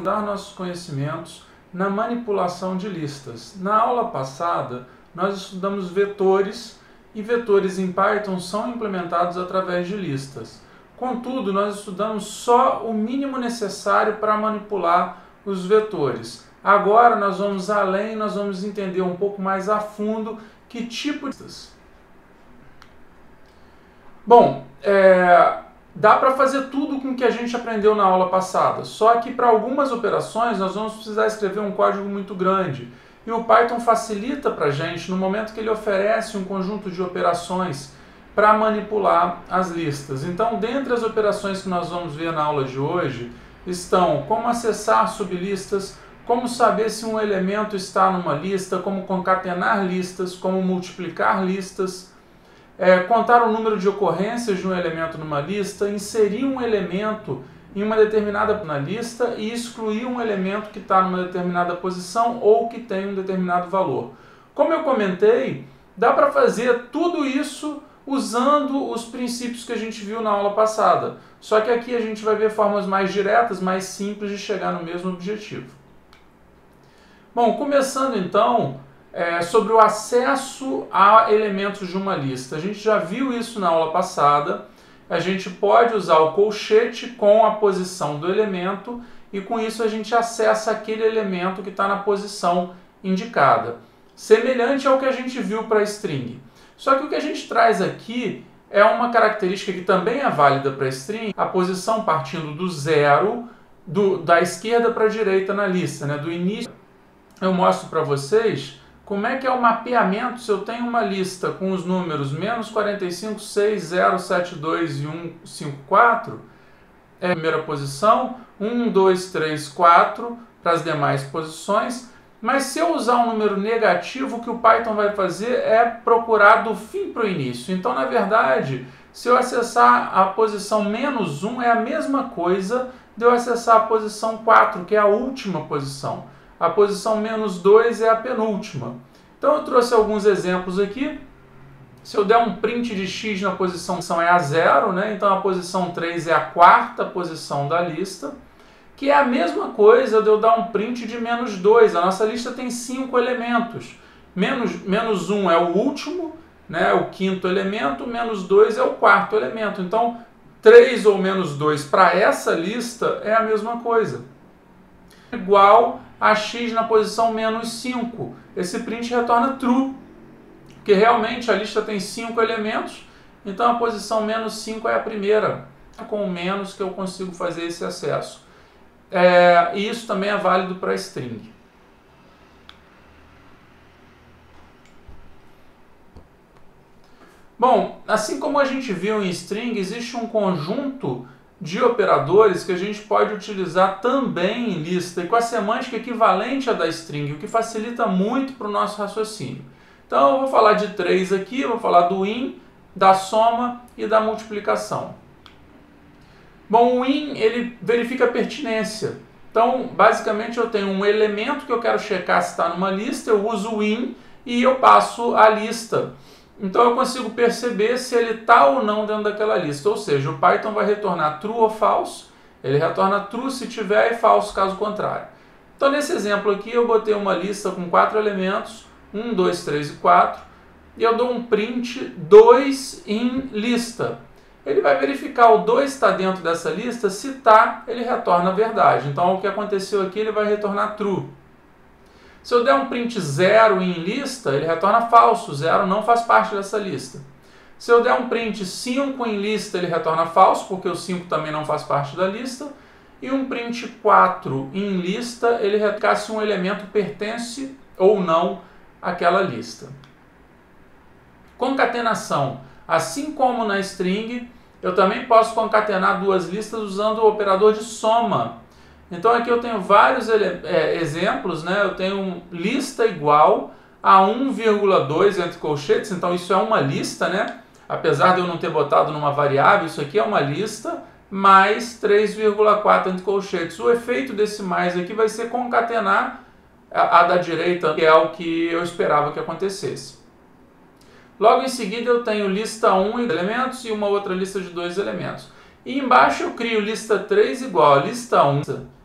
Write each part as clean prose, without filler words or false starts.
aprofundar nossos conhecimentos na manipulação de listas. Na aula passada, nós estudamos vetores e vetores em Python são implementados através de listas. Contudo, nós estudamos só o mínimo necessário para manipular os vetores. Agora nós vamos além, nós vamos entender um pouco mais a fundo que tipo de listas. Bom, dá para fazer tudo com o que a gente aprendeu na aula passada, só que para algumas operações nós vamos precisar escrever um código muito grande. E o Python facilita para a gente no momento que ele oferece um conjunto de operações para manipular as listas. Então, dentre as operações que nós vamos ver na aula de hoje, estão como acessar sublistas, como saber se um elemento está numa lista, como concatenar listas, como multiplicar listas, contar o número de ocorrências de um elemento numa lista, inserir um elemento em uma determinada na lista e excluir um elemento que está numa determinada posição ou que tem um determinado valor. Como eu comentei, dá para fazer tudo isso usando os princípios que a gente viu na aula passada. Só que aqui a gente vai ver formas mais diretas, mais simples de chegar no mesmo objetivo. Bom, começando então sobre o acesso a elementos de uma lista. A gente já viu isso na aula passada. A gente pode usar o colchete com a posição do elemento e com isso a gente acessa aquele elemento que está na posição indicada. Semelhante ao que a gente viu para a string. Só que o que a gente traz aqui é uma característica que também é válida para a string, a posição partindo do zero, da esquerda para a direita na lista, né? Do início. Eu mostro para vocês como é que é o mapeamento se eu tenho uma lista com os números menos 45, 6, 0, 7, 2 e 1, 5, 4, é a primeira posição, 1, 2, 3, 4 para as demais posições, mas se eu usar um número negativo, o que o Python vai fazer é procurar do fim para o início. Então, na verdade, se eu acessar a posição menos 1, é a mesma coisa de eu acessar a posição 4, que é a última posição. A posição menos 2 é a penúltima. Então eu trouxe alguns exemplos aqui. Se eu der um print de x na posição é a 0, né? Então a posição 3 é a quarta posição da lista, que é a mesma coisa de eu dar um print de menos 2. A nossa lista tem 5 elementos. Menos 1 é o último, né? O quinto elemento, menos 2 é o quarto elemento. Então 3 ou menos 2 para essa lista é a mesma coisa. Igual a x na posição menos 5. Esse print retorna true, porque realmente a lista tem 5 elementos, então a posição menos 5 é a primeira. É com o menos que eu consigo fazer esse acesso. E isso também é válido para string. Bom, assim como a gente viu em string, existe um conjunto de operadores que a gente pode utilizar também em lista e com a semântica equivalente à da string, o que facilita muito para o nosso raciocínio. Então eu vou falar de 3 aqui, eu vou falar do in, da soma e da multiplicação. Bom, o in ele verifica a pertinência. Então basicamente eu tenho um elemento que eu quero checar se está numa lista, eu uso o in e eu passo a lista. Então eu consigo perceber se ele está ou não dentro daquela lista. Ou seja, o Python vai retornar true ou false. Ele retorna true se tiver e false caso contrário. Então nesse exemplo aqui eu botei uma lista com 4 elementos, 1, 2, 3 e 4. E eu dou um print 2 em lista. Ele vai verificar o 2 está dentro dessa lista. Se está, ele retorna a verdade. Então o que aconteceu aqui ele vai retornar true. Se eu der um print 0 em lista, ele retorna falso, 0 não faz parte dessa lista. Se eu der um print 5 em lista, ele retorna falso, porque o 5 também não faz parte da lista. E um print 4 em lista, ele retorna se um elemento pertence ou não àquela lista. Concatenação. Assim como na string, eu também posso concatenar duas listas usando o operador de soma. Então aqui eu tenho vários exemplos, né? Eu tenho lista igual a 1,2 entre colchetes, então isso é uma lista, né? Apesar de eu não ter botado numa variável, isso aqui é uma lista, mais 3,4 entre colchetes. O efeito desse mais aqui vai ser concatenar a da direita, que é o que eu esperava que acontecesse. Logo em seguida eu tenho lista 1 de elementos e uma outra lista de 2 elementos. E embaixo eu crio lista 3 igual a lista 1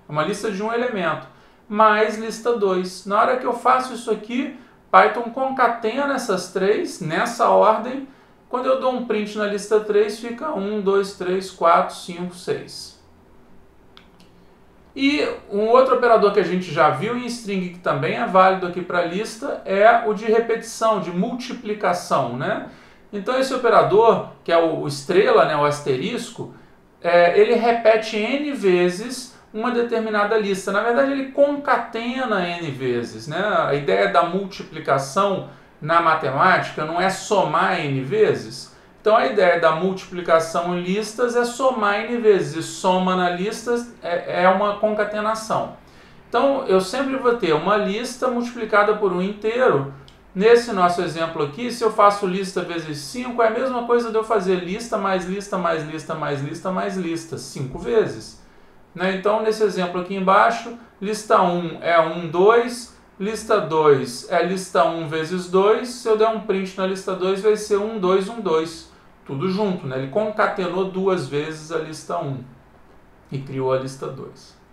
é uma lista de um elemento, mais lista 2. Na hora que eu faço isso aqui, Python concatena essas três nessa ordem. Quando eu dou um print na lista 3, fica 1, 2, 3, 4, 5, 6. E um outro operador que a gente já viu em string, que também é válido aqui para a lista, é o de repetição, de multiplicação, né? Então esse operador, que é o estrela, né, o asterisco, ele repete n vezes uma determinada lista. Na verdade, ele concatena n vezes, né? A ideia da multiplicação na matemática não é somar n vezes. Então a ideia da multiplicação em listas é somar n vezes. E soma na lista é uma concatenação. Então eu sempre vou ter uma lista multiplicada por um inteiro. Nesse nosso exemplo aqui, se eu faço lista vezes 5, é a mesma coisa de eu fazer lista mais lista mais lista mais lista mais lista, 5 vezes. Né? Então, nesse exemplo aqui embaixo, lista 1 é 1, 2, lista 2 é lista 1 vezes 2, se eu der um print na lista 2 vai ser 1, 2, 1, 2, tudo junto, né? Ele concatenou duas vezes a lista 1 e criou a lista 2.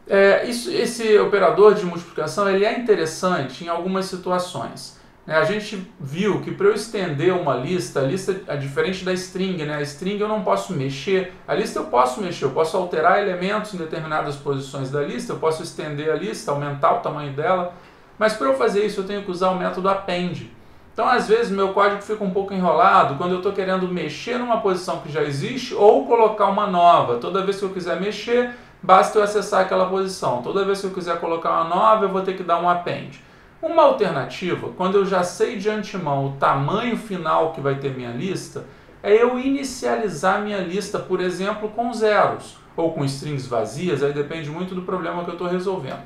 Esse operador de multiplicação ele é interessante em algumas situações. A gente viu que para eu estender uma lista, a lista é diferente da string, né? A string eu não posso mexer, a lista eu posso mexer, eu posso alterar elementos em determinadas posições da lista, eu posso estender a lista, aumentar o tamanho dela, mas para eu fazer isso eu tenho que usar o método append. Então às vezes meu código fica um pouco enrolado quando eu estou querendo mexer numa posição que já existe ou colocar uma nova. Toda vez que eu quiser mexer, basta eu acessar aquela posição. Toda vez que eu quiser colocar uma nova, eu vou ter que dar um append. Uma alternativa, quando eu já sei de antemão o tamanho final que vai ter minha lista, é eu inicializar minha lista, por exemplo, com zeros, ou com strings vazias, aí depende muito do problema que eu estou resolvendo.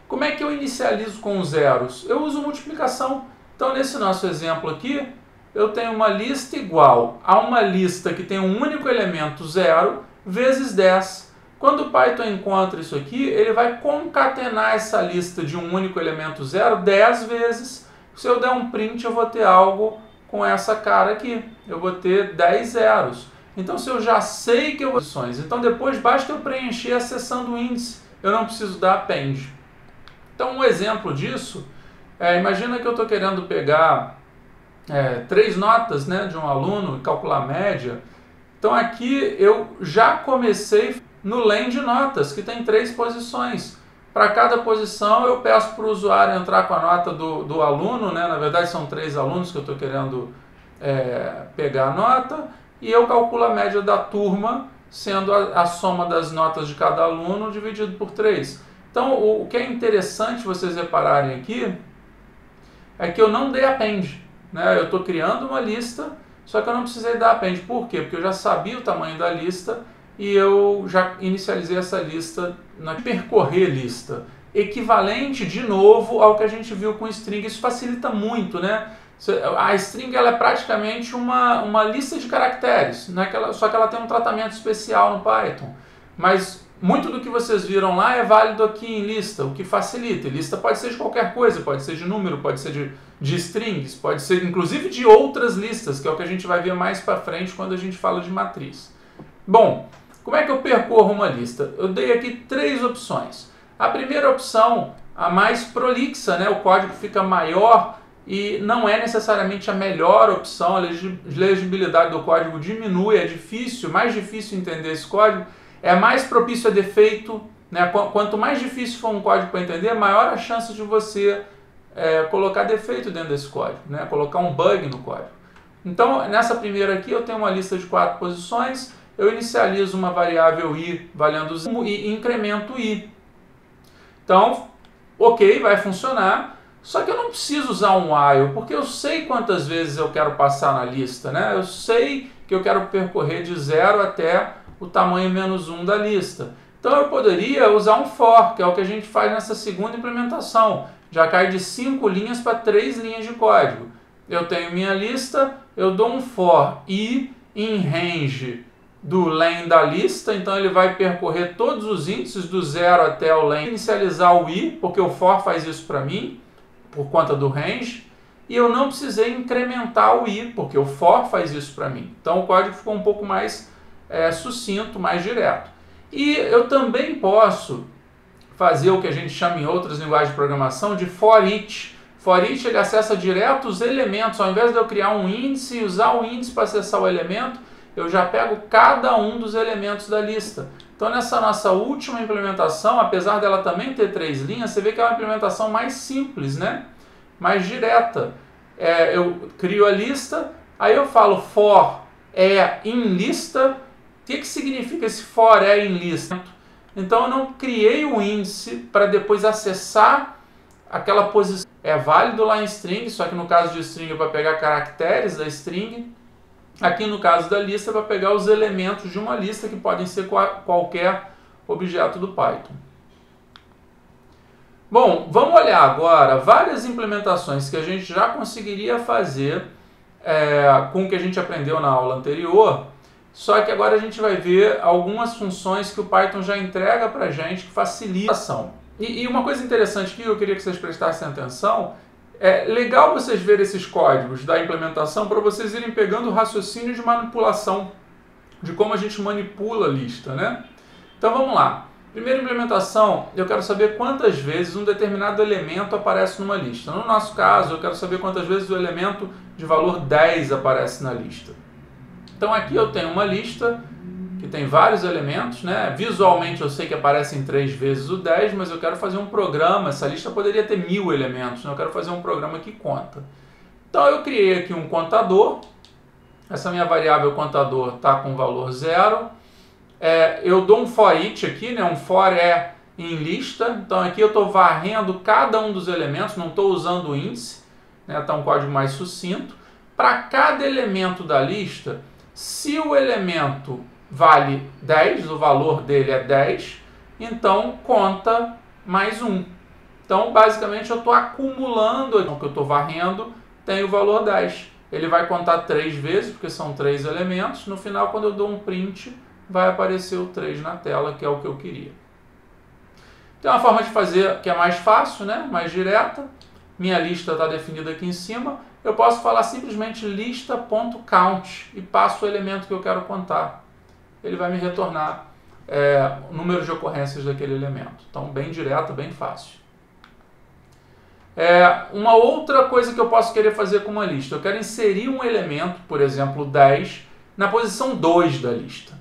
Como é que eu inicializo com zeros? Eu uso multiplicação. Então, nesse nosso exemplo aqui, eu tenho uma lista igual a uma lista que tem um único elemento 0 vezes 10. Quando o Python encontra isso aqui, ele vai concatenar essa lista de um único elemento 0 10 vezes. Se eu der um print, eu vou ter algo com essa cara aqui. Eu vou ter 10 zeros. Então, se eu já sei que eu vou... Então, depois basta eu preencher acessando o índice. Eu não preciso dar append. Então, um exemplo disso, imagina que eu estou querendo pegar 3 notas, né, de um aluno e calcular a média. Então, aqui eu já comecei no len de notas, que tem 3 posições. Para cada posição eu peço para o usuário entrar com a nota do aluno, né? Na verdade são 3 alunos que eu estou querendo pegar a nota, e eu calculo a média da turma, sendo a soma das notas de cada aluno dividido por 3. Então o que é interessante vocês repararem aqui é que eu não dei append, né? Eu estou criando uma lista, só que eu não precisei dar append. Por quê? Porque eu já sabia o tamanho da lista e eu já inicializei essa lista na percorrer lista. Equivalente, de novo, ao que a gente viu com string. Isso facilita muito, né? A string ela é praticamente uma lista de caracteres, né? Só que ela tem um tratamento especial no Python. Mas muito do que vocês viram lá é válido aqui em lista, o que facilita. E lista pode ser de qualquer coisa, pode ser de número, pode ser de strings, pode ser inclusive de outras listas, que é o que a gente vai ver mais para frente quando a gente fala de matriz. Bom, como é que eu percorro uma lista? Eu dei aqui 3 opções. A primeira opção, a mais prolixa, né? O código fica maior e não é necessariamente a melhor opção. A legibilidade do código diminui, é difícil, mais difícil entender esse código. É mais propício a defeito, né? Quanto mais difícil for um código para entender, maior a chance de você colocar defeito dentro desse código, né? Colocar um bug no código. Então, nessa primeira aqui, eu tenho uma lista de 4 posições. Eu inicializo uma variável i valendo 0 e incremento i. Então, ok, vai funcionar, só que eu não preciso usar um while, porque eu sei quantas vezes eu quero passar na lista, né? Eu sei que eu quero percorrer de 0 até o tamanho -1 da lista. Então eu poderia usar um for, que é o que a gente faz nessa segunda implementação. Já cai de 5 linhas para 3 linhas de código. Eu tenho minha lista, eu dou um for i em range do len da lista, então ele vai percorrer todos os índices do 0 até o len, inicializar o i, porque o for faz isso para mim, por conta do range, e eu não precisei incrementar o i, porque o for faz isso para mim. Então o código ficou um pouco mais sucinto, mais direto. E eu também posso fazer o que a gente chama em outras linguagens de programação de for each. For each ele acessa direto os elementos, ao invés de eu criar um índice e usar o índice para acessar o elemento, eu já pego cada um dos elementos da lista. Então nessa nossa última implementação, apesar dela também ter 3 linhas, você vê que é uma implementação mais simples, né? Mais direta. Eu crio a lista, aí eu falo for in lista. O que significa esse for in lista? Então eu não criei o índice para depois acessar aquela posição. É válido lá em string, só que no caso de string é para pegar caracteres da string. Aqui no caso da lista é para pegar os elementos de uma lista que podem ser qualquer objeto do Python. Bom, vamos olhar agora várias implementações que a gente já conseguiria fazer com o que a gente aprendeu na aula anterior, só que agora a gente vai ver algumas funções que o Python já entrega para a gente que facilitam a ação. E uma coisa interessante que eu queria que vocês prestassem atenção, é legal vocês verem esses códigos da implementação para vocês irem pegando o raciocínio de manipulação, de como a gente manipula a lista, né? Então vamos lá. Primeira implementação, eu quero saber quantas vezes um determinado elemento aparece numa lista. No nosso caso, eu quero saber quantas vezes o elemento de valor 10 aparece na lista. Então aqui eu tenho uma lista que tem vários elementos, né? Visualmente eu sei que aparecem 3 vezes o 10, mas eu quero fazer um programa, essa lista poderia ter 1000 elementos, né? Eu quero fazer um programa que conta. Então eu criei aqui um contador, essa minha variável contador está com valor 0, eu dou um for each aqui, né? Um for em lista, então aqui eu estou varrendo cada um dos elementos, não estou usando o índice, né? Tá um código mais sucinto. Para cada elemento da lista, se o elemento vale 10, o valor dele é 10, então conta mais 1. Então, basicamente, eu estou acumulando, o que eu estou varrendo tem o valor 10. Ele vai contar 3 vezes, porque são 3 elementos. No final, quando eu dou um print, vai aparecer o 3 na tela, que é o que eu queria. Tem uma forma de fazer que é mais fácil, né? Mais direta. Minha lista está definida aqui em cima. Eu posso falar simplesmente lista.count e passo o elemento que eu quero contar. Ele vai me retornar o número de ocorrências daquele elemento. Então, bem direto, bem fácil. Uma outra coisa que eu posso querer fazer com uma lista. Eu quero inserir um elemento, por exemplo, 10, na posição 2 da lista.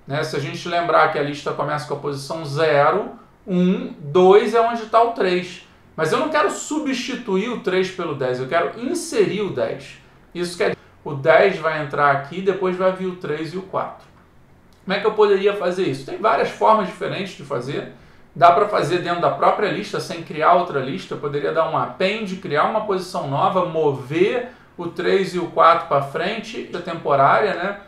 Né? Se a gente lembrar que a lista começa com a posição 0, 1, 2 é onde está o 3. Mas eu não quero substituir o 3 pelo 10, eu quero inserir o 10. Isso quer dizer que o 10 vai entrar aqui, depois vai vir o 3 e o 4. Como é que eu poderia fazer isso? Tem várias formas diferentes de fazer. Dá para fazer dentro da própria lista, sem criar outra lista. Eu poderia dar um append, criar uma posição nova, mover o 3 e o 4 para frente, temporária, né?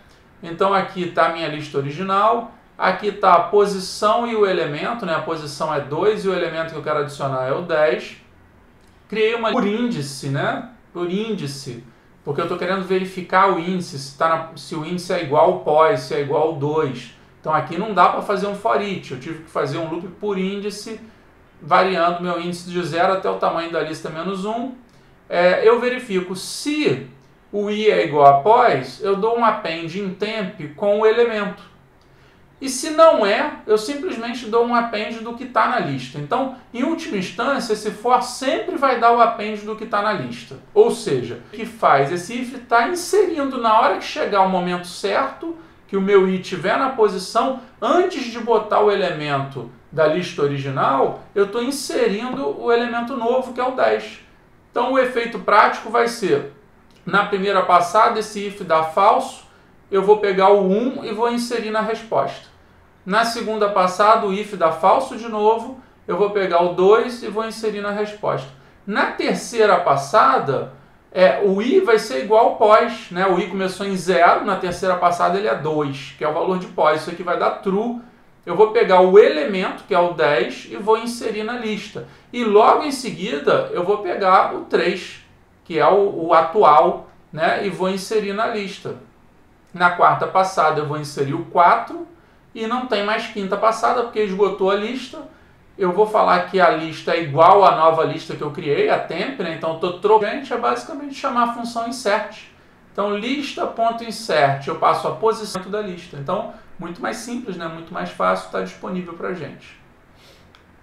Então aqui está a minha lista original, aqui está a posição e o elemento, né? A posição é 2 e o elemento que eu quero adicionar é o 10. Criei uma por índice, né? Por índice, porque eu estou querendo verificar o índice, se o índice é igual ao pós, se é igual ao 2. Então aqui não dá para fazer um for each, eu tive que fazer um loop por índice, variando meu índice de 0 até o tamanho da lista menos 1. Eu verifico se o i é igual a pós, eu dou um append in temp com o elemento. E se não é, eu simplesmente dou um append do que está na lista. Então, em última instância, esse for sempre vai dar o append do que está na lista. Ou seja, o que faz? Esse if está inserindo na hora que chegar o momento certo, que o meu i estiver na posição, antes de botar o elemento da lista original, eu estou inserindo o elemento novo, que é o 10. Então, o efeito prático vai ser, na primeira passada, esse if dá falso, eu vou pegar o 1 e vou inserir na resposta. Na segunda passada, o if dá falso de novo, eu vou pegar o 2 e vou inserir na resposta. Na terceira passada, o i vai ser igual ao pós, né? O i começou em 0, na terceira passada ele é 2, que é o valor de pós. Isso aqui vai dar true. Eu vou pegar o elemento, que é o 10, e vou inserir na lista. E logo em seguida, eu vou pegar o 3, que é o atual, né? E vou inserir na lista. Na quarta passada eu vou inserir o 4 e não tem mais quinta passada porque esgotou a lista. Eu vou falar que a lista é igual à nova lista que eu criei, a temp, né? Então estou trocando, é basicamente chamar a função insert. Então lista.insert, eu passo a posição da lista. Então muito mais simples, né? Muito mais fácil, está disponível para a gente.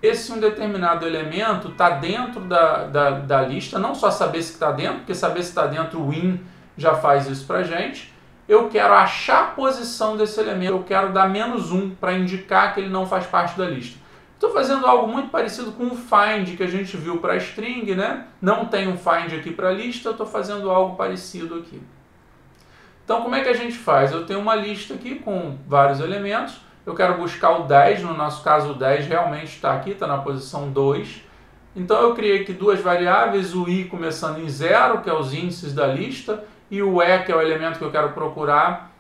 Esse um determinado elemento está dentro da lista, não só saber se está dentro, porque saber se está dentro o in já faz isso para a gente. Eu quero achar a posição desse elemento, eu quero dar -1 para indicar que ele não faz parte da lista. Estou fazendo algo muito parecido com o find que a gente viu para a string, né? Não tem um find aqui para a lista, eu estou fazendo algo parecido aqui. Então, como é que a gente faz? Eu tenho uma lista aqui com vários elementos. Eu quero buscar o 10, no nosso caso o 10 realmente está aqui, está na posição 2. Então eu criei aqui duas variáveis, o i começando em 0, que é os índices da lista, e o e, que é o elemento que eu quero procurar,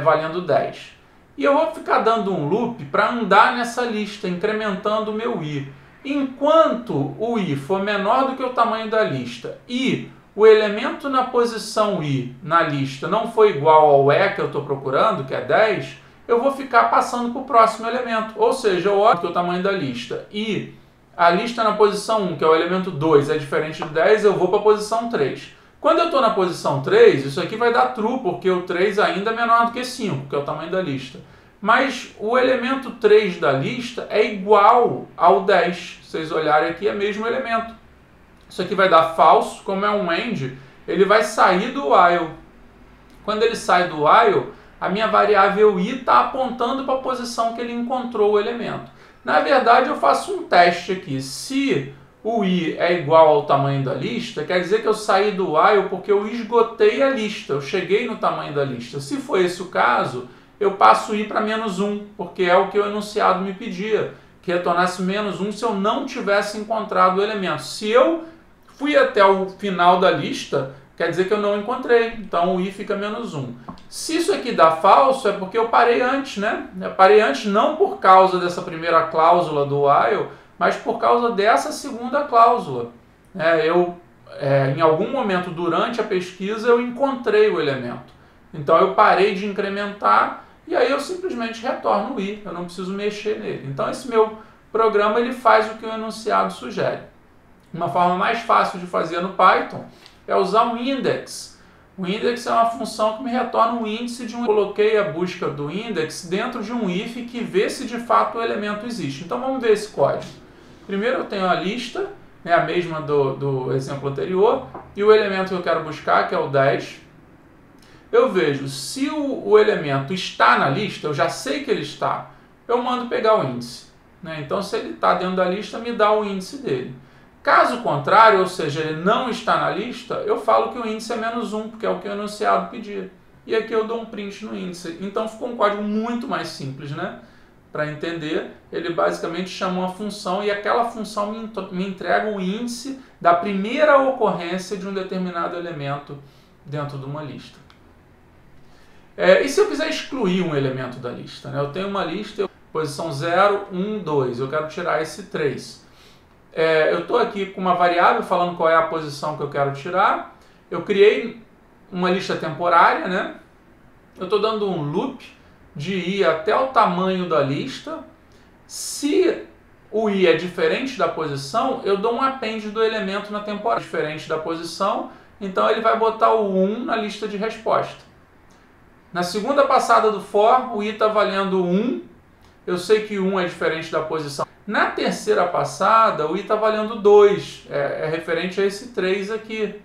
valendo 10. E eu vou ficar dando um loop para andar nessa lista, incrementando o meu i. Enquanto o i for menor do que o tamanho da lista e o elemento na posição i na lista não for igual ao e que eu estou procurando, que é 10, eu vou ficar passando para o próximo elemento. Ou seja, eu olho que o tamanho da lista e a lista na posição 1, que é o elemento 2, é diferente de 10, eu vou para a posição 3. Quando eu estou na posição 3, isso aqui vai dar true, porque o 3 ainda é menor do que 5, que é o tamanho da lista. Mas o elemento 3 da lista é igual ao 10. Se vocês olharem aqui, é o mesmo elemento. Isso aqui vai dar false, como é um end, ele vai sair do while. Quando ele sai do while, a minha variável i está apontando para a posição que ele encontrou o elemento. Na verdade, eu faço um teste aqui. Se o i é igual ao tamanho da lista, quer dizer que eu saí do while porque eu esgotei a lista, eu cheguei no tamanho da lista. Se for esse o caso, eu passo o i para -1, porque é o que o enunciado me pedia, que retornasse -1 se eu não tivesse encontrado o elemento. Se eu fui até o final da lista, quer dizer que eu não encontrei, então o i fica -1. Se isso aqui dá falso, é porque eu parei antes, né? Eu parei antes não por causa dessa primeira cláusula do while, mas por causa dessa segunda cláusula. Em algum momento durante a pesquisa, eu encontrei o elemento. Então eu parei de incrementar e aí eu simplesmente retorno o i, eu não preciso mexer nele. Então esse meu programa ele faz o que o enunciado sugere. Uma forma mais fácil de fazer no Python é usar um index. O index é uma função que me retorna um índice de um... Eu coloquei a busca do index dentro de um if que vê se de fato o elemento existe. Então vamos ver esse código. Primeiro eu tenho a lista, né, a mesma do exemplo anterior, e o elemento que eu quero buscar, que é o 10. Eu vejo se o elemento está na lista, eu já sei que ele está, eu mando pegar o índice. Né? Então se ele está dentro da lista, me dá o índice dele. Caso contrário, ou seja, ele não está na lista, eu falo que o índice é -1, porque é o que o enunciado pedia. E aqui eu dou um print no índice. Então ficou um código muito mais simples, né? Para entender, ele basicamente chama uma função e aquela função me entrega o índice da primeira ocorrência de um determinado elemento dentro de uma lista. E se eu quiser excluir um elemento da lista? Né? Eu tenho uma lista, posição 0, 1, 2, eu quero tirar esse 3. Eu estou aqui com uma variável falando qual é a posição que eu quero tirar. Eu criei uma lista temporária, né? Eu estou dando um loop de i até o tamanho da lista. Se o i é diferente da posição, eu dou um append do elemento na temporada diferente da posição, então ele vai botar o 1 na lista de resposta. Na segunda passada do for, o i está valendo 1, eu sei que 1 é diferente da posição. Na terceira passada, o i está valendo 2, é referente a esse 3 aqui.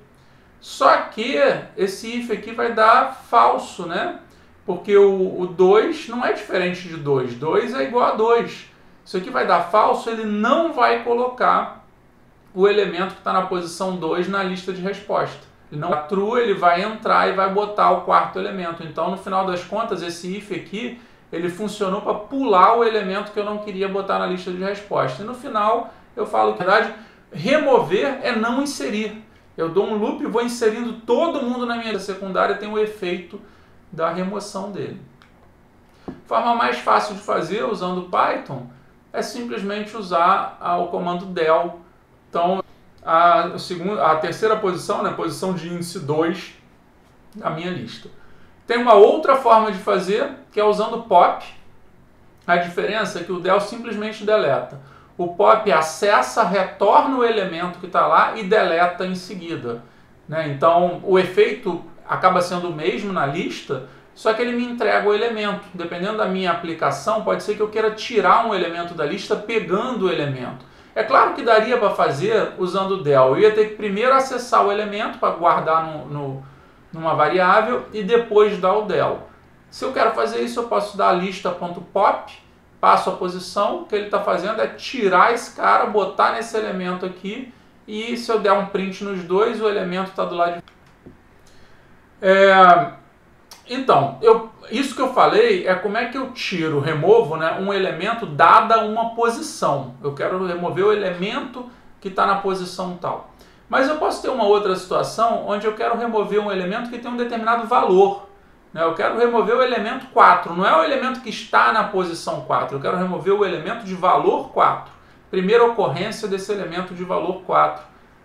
Só que esse if aqui vai dar falso, né? Porque o 2 não é diferente de 2, 2 é igual a 2. Isso aqui vai dar falso, ele não vai colocar o elemento que está na posição 2 na lista de resposta. Ele não é true, ele vai entrar e vai botar o quarto elemento. Então, no final das contas, esse if aqui, ele funcionou para pular o elemento que eu não queria botar na lista de resposta. E no final, eu falo que, na verdade, remover é não inserir. Eu dou um loop e vou inserindo todo mundo na minha secundária, tem o efeito da remoção dele. Forma mais fácil de fazer, usando o Python, é simplesmente usar o comando del. Então, a terceira posição, né, posição de índice 2 da minha lista. Tem uma outra forma de fazer, que é usando pop. A diferença é que o del simplesmente deleta. O pop acessa, retorna o elemento que está lá e deleta em seguida. Né? Então, o efeito acaba sendo o mesmo na lista, só que ele me entrega o elemento. Dependendo da minha aplicação, pode ser que eu queira tirar um elemento da lista pegando o elemento. É claro que daria para fazer usando o del. Eu ia ter que primeiro acessar o elemento para guardar numa variável e depois dar o del. Se eu quero fazer isso, eu posso dar lista.pop, passo a posição. O que ele está fazendo é tirar esse cara, botar nesse elemento aqui, e se eu der um print nos dois, o elemento está do lado de... Então, isso que eu falei é como é que eu tiro, removo, né, um elemento dada uma posição. Eu quero remover o elemento que está na posição tal. Mas eu posso ter uma outra situação onde eu quero remover um elemento que tem um determinado valor. Né? Eu quero remover o elemento 4, não é o elemento que está na posição 4. Eu quero remover o elemento de valor 4. Primeira ocorrência desse elemento de valor 4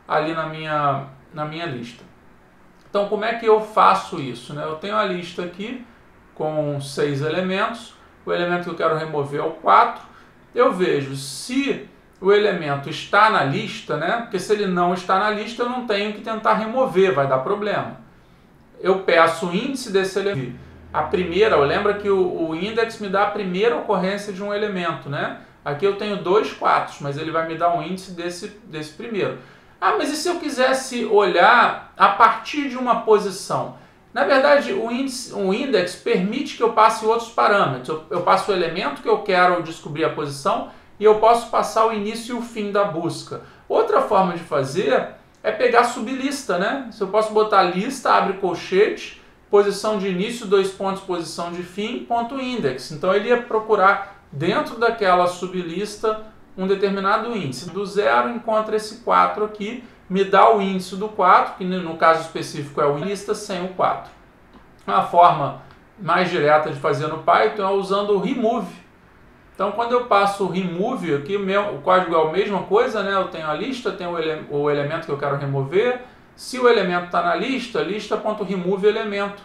ali na minha lista. Então, como é que eu faço isso? Né? Eu tenho a lista aqui com 6 elementos. O elemento que eu quero remover é o 4. Eu vejo se o elemento está na lista, né? Porque se ele não está na lista, eu não tenho que tentar remover, vai dar problema. Eu peço o índice desse elemento. A primeira, lembra que o index me dá a primeira ocorrência de um elemento, né? Aqui eu tenho 2 4, mas ele vai me dar um índice desse primeiro. Ah, mas e se eu quisesse olhar a partir de uma posição? Na verdade, o index permite que eu passe outros parâmetros. Eu passo o elemento que eu quero descobrir a posição e eu posso passar o início e o fim da busca. Outra forma de fazer é pegar sublista, né? Se eu posso botar lista, abre colchete, posição de início, 2 pontos, posição de fim, ponto index. Então ele ia procurar dentro daquela sublista um determinado índice. Do 0 encontra esse 4 aqui, me dá o índice do 4, que no caso específico é o lista sem o 4. Uma forma mais direta de fazer no Python é usando o remove. Então quando eu passo o remove aqui, o código é a mesma coisa, né? Eu tenho a lista, tenho o elemento que eu quero remover. Se o elemento está na lista, lista.remove elemento.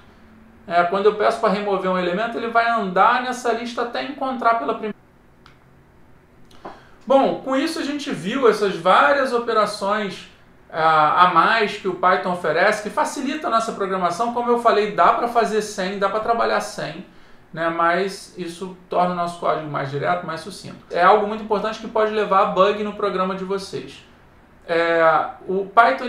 Quando eu peço para remover um elemento, ele vai andar nessa lista até encontrar pela primeira. Bom, com isso a gente viu essas várias operações a mais que o Python oferece, que facilita a nossa programação. Como eu falei, dá para fazer sem, dá para trabalhar sem, né? Mas isso torna o nosso código mais direto, mais sucinto. É algo muito importante que pode levar a bug no programa de vocês. O Python,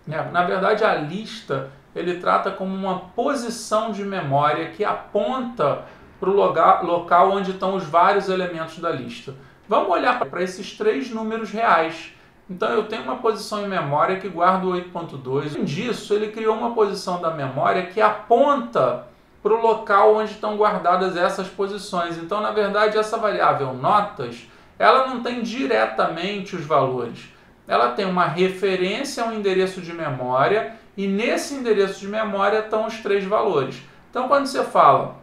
na verdade, a lista ele trata como uma posição de memória que aponta para o local onde estão os vários elementos da lista. Vamos olhar para esses 3 números reais. Então eu tenho uma posição em memória que guarda o 8.2. Além disso, ele criou uma posição da memória que aponta para o local onde estão guardadas essas posições. Então, na verdade, essa variável notas, ela não tem diretamente os valores. Ela tem uma referência a um endereço de memória e nesse endereço de memória estão os 3 valores. Então, quando você fala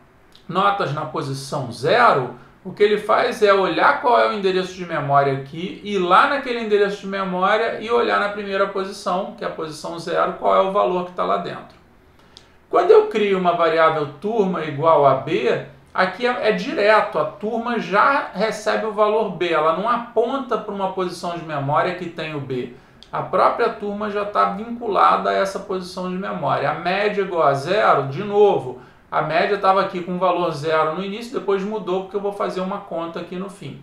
notas na posição 0, o que ele faz é olhar qual é o endereço de memória aqui, ir lá naquele endereço de memória e olhar na primeira posição, que é a posição 0, qual é o valor que está lá dentro. Quando eu crio uma variável turma igual a b, aqui é direto, a turma já recebe o valor b, ela não aponta para uma posição de memória que tem o b. A própria turma já está vinculada a essa posição de memória. A média igual a 0, de novo, a média estava aqui com o valor 0 no início, depois mudou porque eu vou fazer uma conta aqui no fim.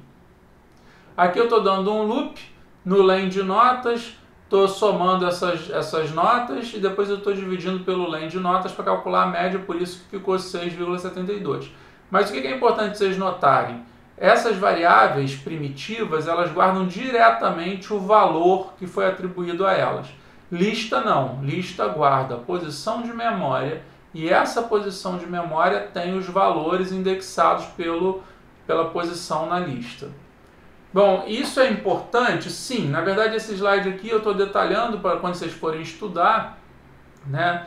Aqui eu estou dando um loop no len de notas, estou somando essas notas e depois eu estou dividindo pelo len de notas para calcular a média, por isso que ficou 6,72. Mas o que é importante vocês notarem? Essas variáveis primitivas, elas guardam diretamente o valor que foi atribuído a elas. Lista não, lista guarda a posição de memória e essa posição de memória tem os valores indexados pela posição na lista. Bom, isso é importante? Sim, na verdade esse slide aqui eu estou detalhando para quando vocês forem estudar, né,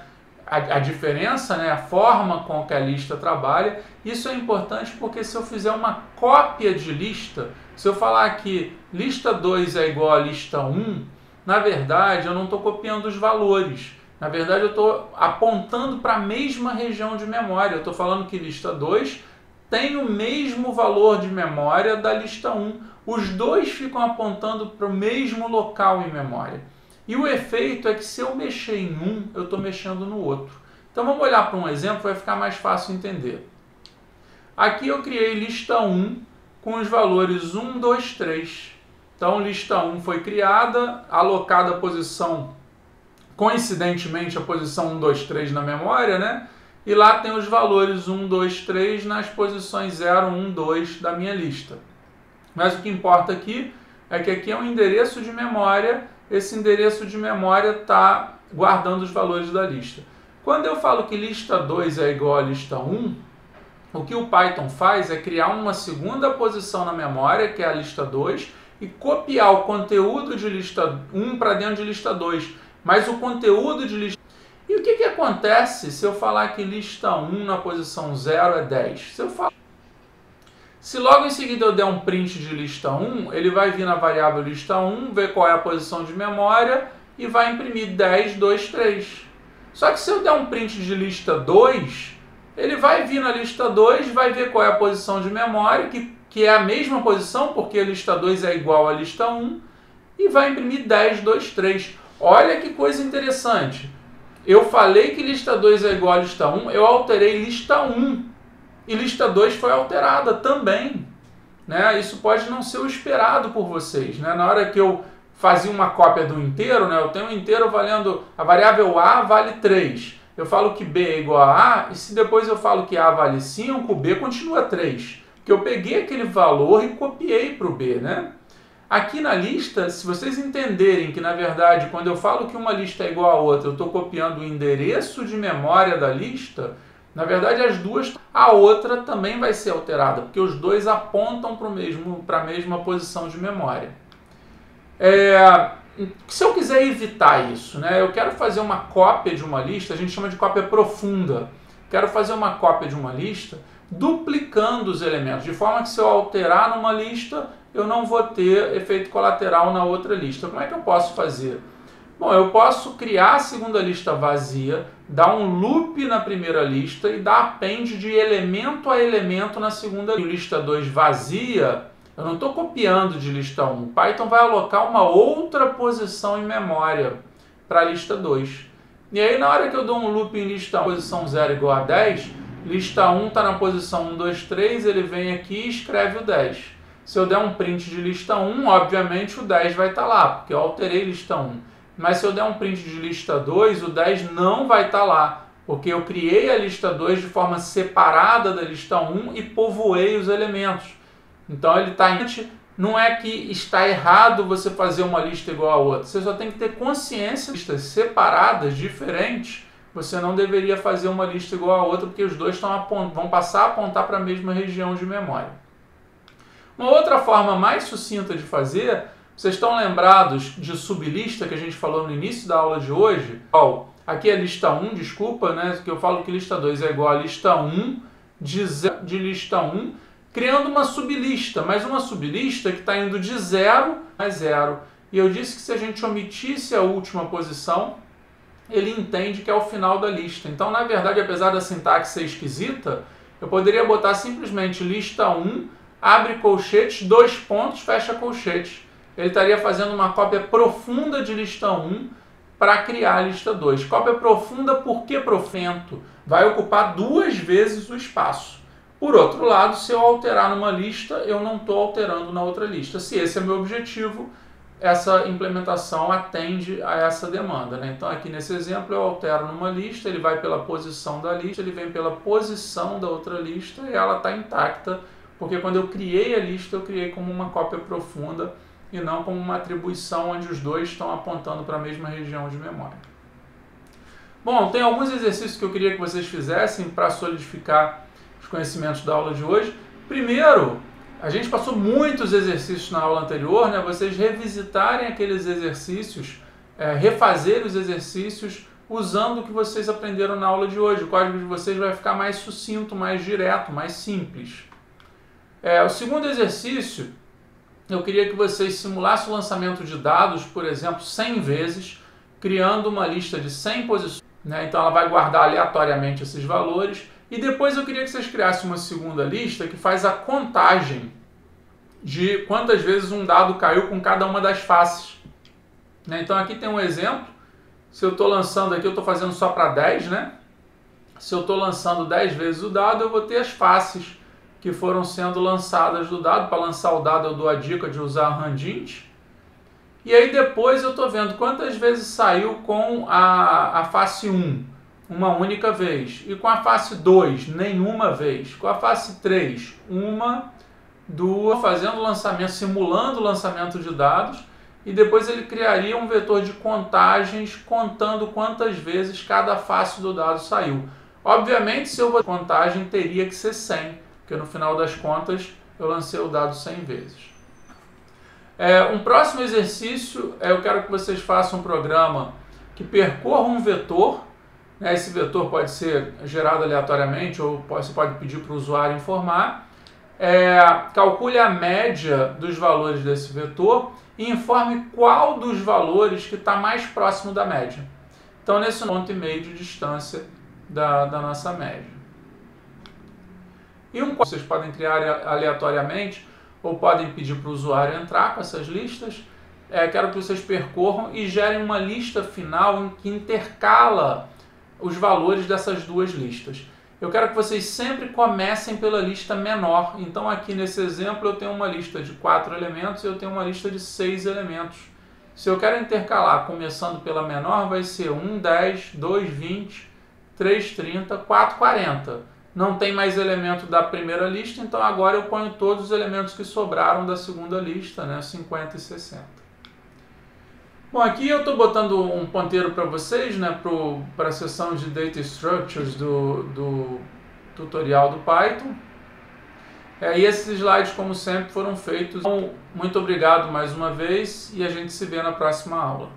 a diferença, né, a forma com que a lista trabalha. Isso é importante porque se eu fizer uma cópia de lista, se eu falar que lista 2 é igual a lista 1, na verdade eu não estou copiando os valores. Na verdade eu estou apontando para a mesma região de memória. Eu estou falando que lista 2 tem o mesmo valor de memória da lista 1. Os dois ficam apontando para o mesmo local em memória. E o efeito é que se eu mexer em um, eu estou mexendo no outro. Então vamos olhar para um exemplo, vai ficar mais fácil entender. Aqui eu criei lista 1 com os valores 1, 2, 3. Então lista 1 foi criada, alocada a posição, coincidentemente a posição 1, 2, 3 na memória, né? E lá tem os valores 1, 2, 3 nas posições 0, 1, 2 da minha lista. Mas o que importa aqui é que aqui é um endereço de memória, esse endereço de memória está guardando os valores da lista. Quando eu falo que lista 2 é igual a lista 1, o que o Python faz é criar uma segunda posição na memória, que é a lista 2, e copiar o conteúdo de lista 1 para dentro de lista 2. Mas o conteúdo de lista... E o que acontece se eu falar que lista 1 na posição 0 é 10? Se logo em seguida eu der um print de lista 1, ele vai vir na variável lista 1, ver qual é a posição de memória e vai imprimir 10, 2, 3. Só que se eu der um print de lista 2, ele vai vir na lista 2, vai ver qual é a posição de memória, que é a mesma posição, porque a lista 2 é igual à lista 1, e vai imprimir 10, 2, 3. Olha que coisa interessante. Eu falei que lista 2 é igual à lista 1, eu alterei lista 1. E lista 2 foi alterada também. Né? Isso pode não ser o esperado por vocês. Né? Na hora que eu fazia uma cópia do inteiro, né? Eu tenho um inteiro valendo... A variável A vale 3. Eu falo que B é igual a A, e se depois eu falo que A vale 5, B continua 3. Porque eu peguei aquele valor e copiei para o B. Né? Aqui na lista, se vocês entenderem que, na verdade, quando eu falo que uma lista é igual a outra, eu estou copiando o endereço de memória da lista... Na verdade, as duas, a outra também vai ser alterada, porque os dois apontam para a mesma posição de memória. Se eu quiser evitar isso, né, eu quero fazer uma cópia de uma lista, a gente chama de cópia profunda. Quero fazer uma cópia de uma lista duplicando os elementos, de forma que se eu alterar numa lista, eu não vou ter efeito colateral na outra lista. Como é que eu posso fazer? Bom, eu posso criar a segunda lista vazia, dar um loop na primeira lista e dar append de elemento a elemento na segunda lista 2 vazia. Eu não estou copiando de lista 1. O Python vai alocar uma outra posição em memória para a lista 2. E aí, na hora que eu dou um loop em lista 1, posição 0 igual a 10, lista 1 está na posição 1, 2, 3, ele vem aqui e escreve o 10. Se eu der um print de lista 1, obviamente o 10 vai estar lá, porque eu alterei lista 1. Mas se eu der um print de lista 2, o 10 não vai estar lá, porque eu criei a lista 2 de forma separada da lista 1 e povoei os elementos. Então ele está... Não é que está errado você fazer uma lista igual a outra, você só tem que ter consciência de listas separadas, diferentes, você não deveria fazer uma lista igual a outra, porque os dois vão passar a apontar para a mesma região de memória. Uma outra forma mais sucinta de fazer... Vocês estão lembrados de sublista que a gente falou no início da aula de hoje? Aqui é lista 1, desculpa, né? Que eu falo que lista 2 é igual a lista 1 de lista 1, criando uma sublista, mas uma sublista que está indo de 0 a 0. E eu disse que se a gente omitisse a última posição, ele entende que é o final da lista. Então, na verdade, apesar da sintaxe ser esquisita, eu poderia botar simplesmente lista 1, abre colchetes, 2 pontos, fecha colchetes. Ele estaria fazendo uma cópia profunda de lista 1 para criar a lista 2. Cópia profunda, por que profento? Vai ocupar 2 vezes o espaço. Por outro lado, se eu alterar numa lista, eu não estou alterando na outra lista. Se esse é meu objetivo, essa implementação atende a essa demanda. Né? Então, aqui nesse exemplo, eu altero numa lista, ele vai pela posição da lista, ele vem pela posição da outra lista e ela está intacta, porque quando eu criei a lista, eu criei como uma cópia profunda, e não como uma atribuição onde os dois estão apontando para a mesma região de memória. Bom, tem alguns exercícios que eu queria que vocês fizessem para solidificar os conhecimentos da aula de hoje. Primeiro, a gente passou muitos exercícios na aula anterior, né? Vocês revisitarem aqueles exercícios, refazer os exercícios usando o que vocês aprenderam na aula de hoje. O código de vocês vai ficar mais sucinto, mais direto, mais simples. O segundo exercício, eu queria que vocês simulassem o lançamento de dados, por exemplo, 100 vezes, criando uma lista de 100 posições. Né? Então ela vai guardar aleatoriamente esses valores. E depois eu queria que vocês criassem uma segunda lista que faz a contagem de quantas vezes um dado caiu com cada uma das faces. Né? Então aqui tem um exemplo. Se eu estou lançando aqui, eu estou fazendo só para 10, né? se eu estou lançando 10 vezes o dado, eu vou ter as faces que foram sendo lançadas do dado. Para lançar o dado eu dou a dica de usar Handint. E aí depois eu estou vendo quantas vezes saiu com a face 1, uma única vez. E com a face 2, nenhuma vez. Com a face 3, uma, duas, fazendo o lançamento, simulando o lançamento de dados. E depois ele criaria um vetor de contagens contando quantas vezes cada face do dado saiu. Obviamente, se eu vou contagem, teria que ser 100, porque no final das contas eu lancei o dado 100 vezes. Um próximo exercício, eu quero que vocês façam um programa que percorra um vetor. Esse vetor pode ser gerado aleatoriamente ou você pode pedir para o usuário informar. Calcule a média dos valores desse vetor e informe qual dos valores que está mais próximo da média. Então, nesse ponto e meio de distância da nossa média. E vocês podem criar aleatoriamente ou podem pedir para o usuário entrar com essas listas. Quero que vocês percorram e gerem uma lista final em que intercala os valores dessas duas listas. Eu quero que vocês sempre comecem pela lista menor. Então aqui nesse exemplo eu tenho uma lista de 4 elementos e eu tenho uma lista de 6 elementos. Se eu quero intercalar começando pela menor, vai ser 1, 10, 2, 20, 3, 30, 4, 40. Não tem mais elemento da primeira lista, então agora eu ponho todos os elementos que sobraram da segunda lista, né? 50 e 60. Bom, aqui eu estou botando um ponteiro para vocês, né? Para a seção de Data Structures do tutorial do Python. E esses slides, como sempre, foram feitos. Então, muito obrigado mais uma vez e a gente se vê na próxima aula.